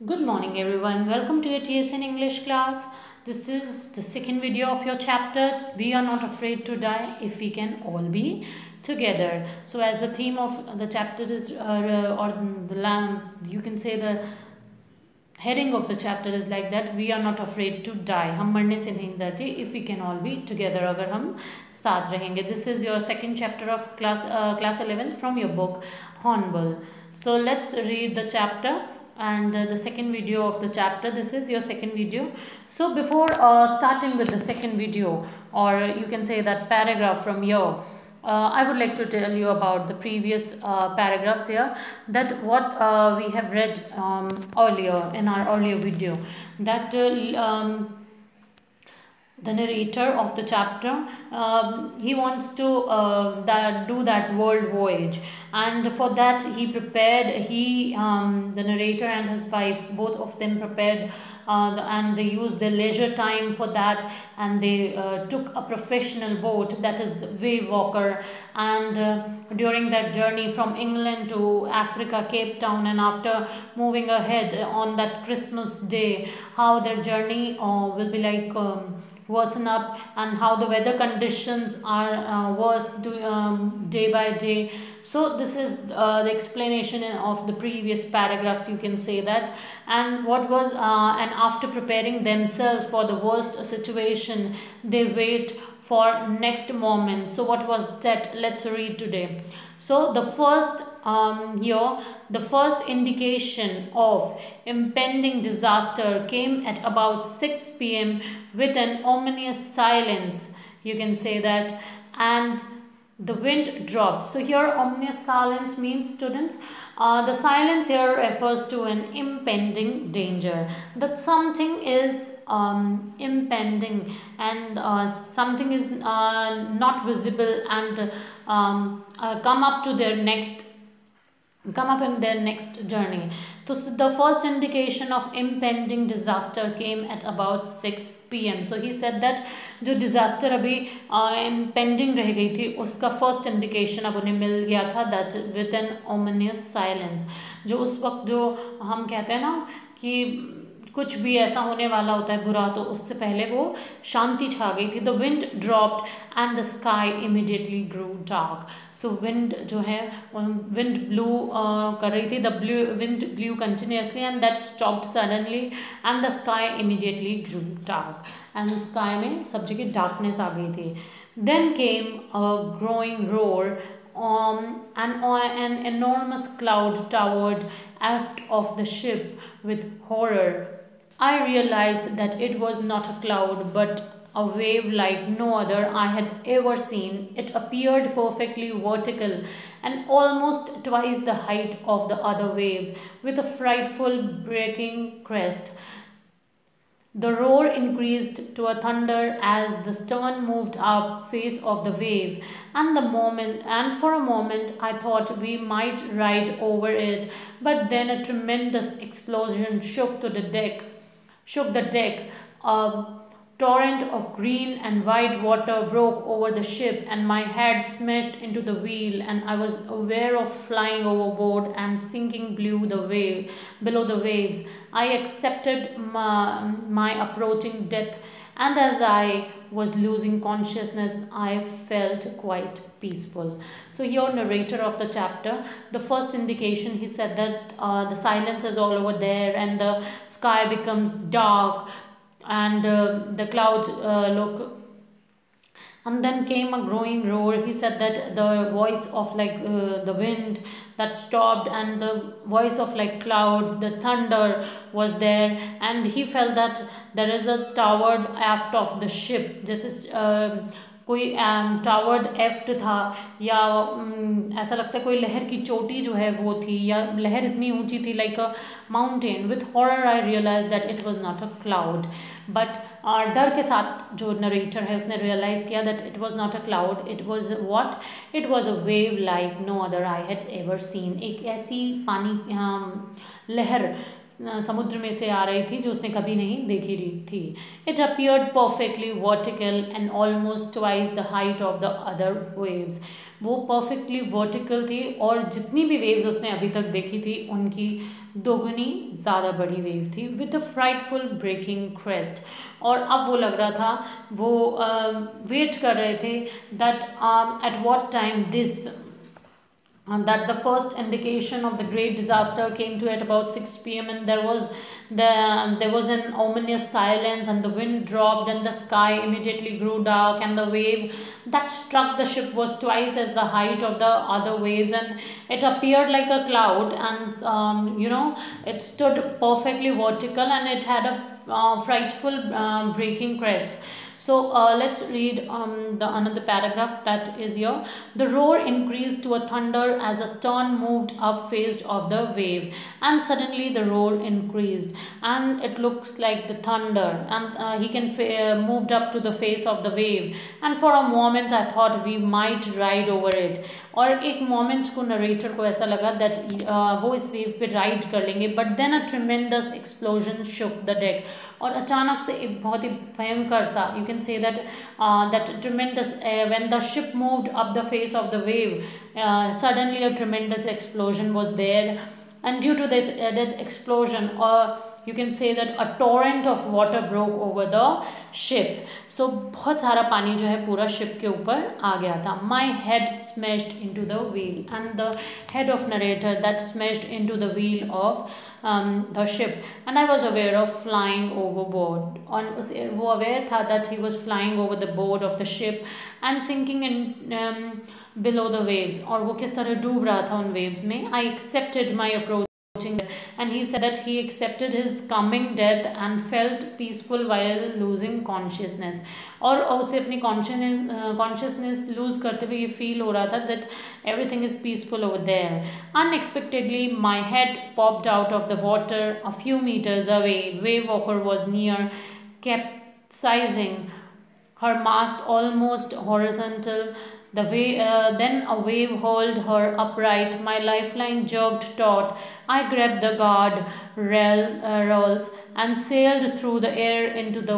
Good morning everyone. Welcome to your TSN English class. This is the second video of your chapter. We are not afraid to die if we can all be together. So as the theme of the chapter is or the you can say the heading of the chapter is like that, we are not afraid to die. हम मरने से नहीं डरते if we can all be together, अगर हम साथ रहेंगे. This is your second chapter of class 11th from your book Hornbill. So let's read the chapter and the second video of the chapter. This is your second video. So before starting with the second video, or you can say that paragraph from here, I would like to tell you about the previous paragraphs here, that what we have read earlier in our earlier video, that the narrator of the chapter, he wants to do that world voyage, and for that he prepared, the narrator and his wife, both of them prepared, and they used their leisure time for that, and they took a professional boat, that is the wave walker, and during that journey from England to Africa, Cape Town, and after moving ahead on that Christmas day, how their journey will be like worsen up, and how the weather conditions are worse day by day. So this is the explanation of the previous paragraphs, you can say that. And what was and after preparing themselves for the worst situation, they wait for next moment. So what was that? Let's read today. So the first the first indication of impending disaster came at about 6 p.m. with an ominous silence, you can say that, and the wind dropped. So here ominous silence means, students, the silence here refers to an impending danger, that something is impending, and something is not visible, and come up in their next journey. So the first indication of impending disaster came at about 6 p.m. So he said that जो disaster अभी impending रह गई थी, उसका first indication अब उन्हें मिल गया था, that with an ominous silence. जो उस वक्त जो हम कहते हैं ना कि कुछ भी ऐसा होने वाला होता है बुरा, तो उससे पहले वो शांति छा गई थी. The wind dropped and the sky immediately grew dark. So wind जो है विंड ब्लू कर रही थी, the wind blew continuously and that stopped suddenly, and the sky immediately grew dark, and sky में सब जगह डार्कनेस आ गई थी. Then came a growing roar, an enormous cloud towered aft of the ship. With horror, I realized that it was not a cloud but a wave like no other I had ever seen. It appeared perfectly vertical and almost twice the height of the other waves, with a frightful breaking crest. The roar increased to a thunder as the stern moved up face of the wave, and for a moment I thought we might ride over it, but then a tremendous explosion shook the deck. A torrent of green and white water broke over the ship, and my head smashed into the wheel, and I was aware of flying overboard and sinking below the waves. I accepted my approaching death, and as I was losing consciousness, I felt quite peaceful. So here, narrator of the chapter, the first indication, he said that the silence is all over there, and the sky becomes dark, and the clouds look, and then came a growing roar. He said that the voice of like the wind that stopped, and the voice of like clouds, the thunder was there, and he felt that there is a towered aft of the ship. This is कोई toward एफ्ट था, या ऐसा लगता है कोई लहर की चोटी जो है वो थी, या लहर इतनी ऊंची थी, like a mountain. With horror I realize that it was not a cloud, but डर के साथ जो नरेटर है उसने रियलाइज़ किया that it was not a cloud, it was what, it was a wave like no other I had ever seen. एक ऐसी पानी लहर, समुद्र में से आ रही थी जो उसने कभी नहीं देखी थी. It appeared perfectly vertical and almost twice the height of the other waves. वो perfectly vertical थी और जितनी भी waves उसने अभी तक देखी थी उनकी दोगुनी ज़्यादा बड़ी wave थी. With a frightful breaking crest. और अब वो लग रहा था वो वेट कर रहे थे that at what time this that the first indication of the great disaster came to at about 6 p.m. and there was an ominous silence and the wind dropped and the sky immediately grew dark and the wave that struck the ship was twice as the height of the other waves and it appeared like a cloud and it stood perfectly vertical and it had a frightful breaking crest. So let's read the another paragraph that is here. The roar increased to a thunder as the stern moved up face of the wave, and suddenly the roar increased, and it looks like the thunder, and he can moved up to the face of the wave, and for a moment I thought we might ride over it. और एक moment को narrator को ऐसा लगा that वो इस wave पे ride कर लेंगे but then a tremendous explosion shook the deck और अचानक से एक बहुत ही भयंकर सा you can say that tremendous when the ship moved up the face of the wave suddenly a tremendous explosion was there and due to this explosion you can say that a torrent of water broke over the ship. So बहुत सारा पानी जो है पूरा ship के ऊपर आ गया था. My head smashed into the wheel and the head of narrator that smashed into the wheel of the ship and I was aware of flying overboard. और वो aware था that he was flying over the board of the ship and sinking in below the waves और वो किस तरह डूब रहा था उन waves में. I accepted my approach and he said that he accepted his coming death and felt peaceful while losing consciousness और उसे अपनी consciousness lose करते हुए ये feel हो रहा था that everything is peaceful over there. Unexpectedly my head popped out of the water a few meters away. Wave walker was near, capsizing, her mast almost horizontal. Then a wave hurled her upright. My lifeline jerked taut. I grabbed the guard rails and sailed through the air into the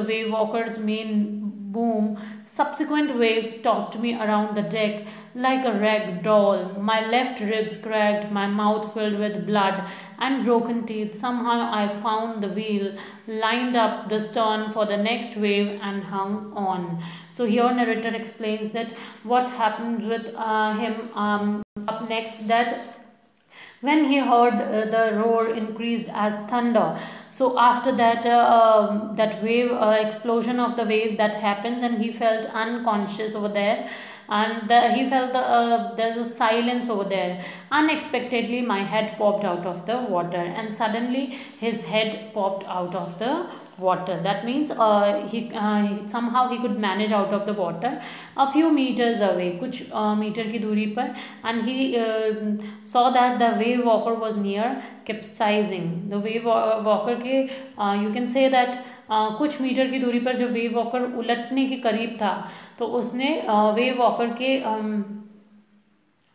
wave walker's main boom. Subsequent waves tossed me around the deck like a rag doll. My left ribs cracked, my mouth filled with blood and broken teeth. Somehow I found the wheel, lined up the stern for the next wave and hung on. So here narrator explains that what happened with him up next, that when he heard the roar increased as thunder. So after that that wave explosion of the wave that happens and he felt unconscious over there and he felt there's a silence over there. Unexpectedly my head popped out of the water and suddenly his head popped out of the water. That means he somehow he could manage out of the water a few meters away, कुछ metre की दूरी पर, and he saw that the wave walker was near capsizing. The wave walker के you can say that कुछ metre की दूरी पर जब वेव वॉकर उलटने के करीब था तो उसने वेव वॉकर के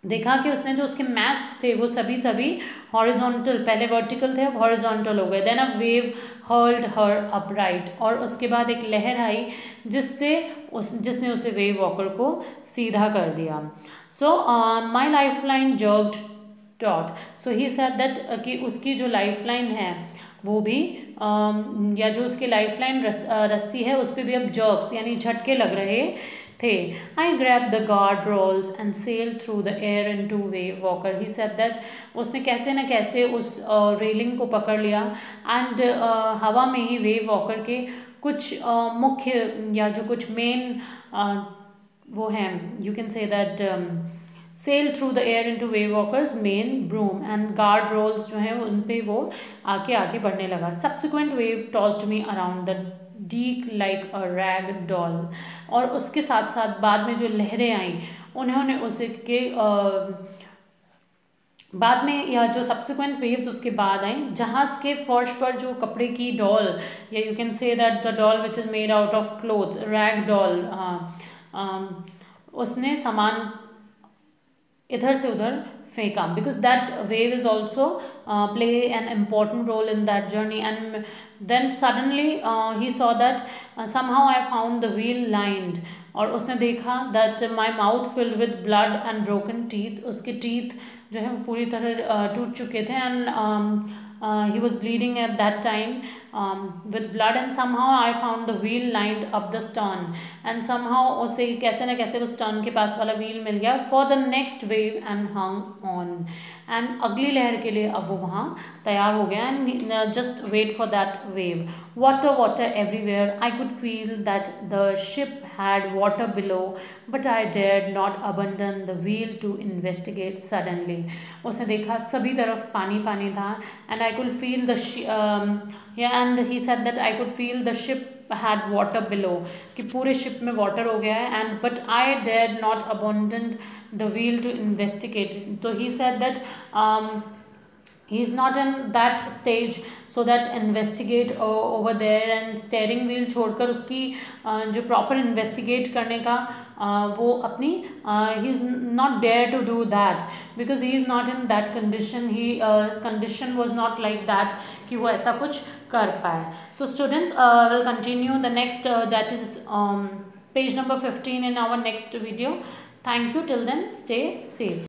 देखा कि उसने जो उसके मैस्ट थे वो सभी हॉरिजॉन्टल, पहले वर्टिकल थे अब हॉरिजॉन्टल हो गए. Then a wave hurled her upright और उसके बाद एक लहर आई जिसने उसे वेव वॉकर को सीधा कर दिया. So my life line jerked taut. So he said that कि उसकी जो लाइफ लाइन है वो भी या जो उसकी लाइफ लाइन रस्सी है उस पर भी अब जर्क्स यानी झटके लग रहे थे. I grab the guard rolls and sail through the air into wave walker. He said that उसने कैसे न कैसे उस रेलिंग को पकड़ लिया एंड हवा में ही वेव वॉकर के कुछ मुख्य या जो कुछ मेन वो हैं you can say that sail through the air into wave walkers main broom and guard rolls जो हैं उन पे वो आगे बढ़ने लगा. Subsequent wave tossed me around the deck like a rag doll. और उसके साथ साथ बाद में जो लहरें आई उन्होंने उसे के बाद में या जो सब्सिक्वेंट वेव्स उसके बाद आई जहाज़ के फर्श पर जो कपड़े की डॉल या you can say that the doll which is made out of clothes rag doll उसने सामान इधर से उधर फेंका, because that wave is also play an important role in that journey. And then suddenly he saw that somehow I found the wheel lined. और उसने देखा that my mouth filled with blood and broken teeth. उसके teeth जो है वो पूरी तरह टूट चुके थे. And he was bleeding at that time with blood, and somehow I found the wheel lined up the stern. And somehow उसे कैसे ना कैसे उस stern के पास वाला wheel मिल गया for the next wave and hung on. and अगली लहर के लिए अब वो वहाँ तैयार हो गया. and just wait for that wave. Water, water everywhere. I could feel that the ship had water below, but I dared not abandon the wheel to investigate suddenly. उसने देखा सभी तरफ पानी पानी था. and I could feel the and he said that I could feel the ship had water below, कि पूरे ship में वाटर हो गया है. and but I dared not abandon the wheel to investigate. तो he said that he is not in that stage so that investigate over there. and steering wheel छोड़कर उसकी जो proper investigate करने का वो अपनी he is not dare to do that because he is not in that condition. His condition was not like that कि वो ऐसा कुछ कर पाए. So students will continue the next that is page number 15 in our next video. Thank you. Till then, stay safe.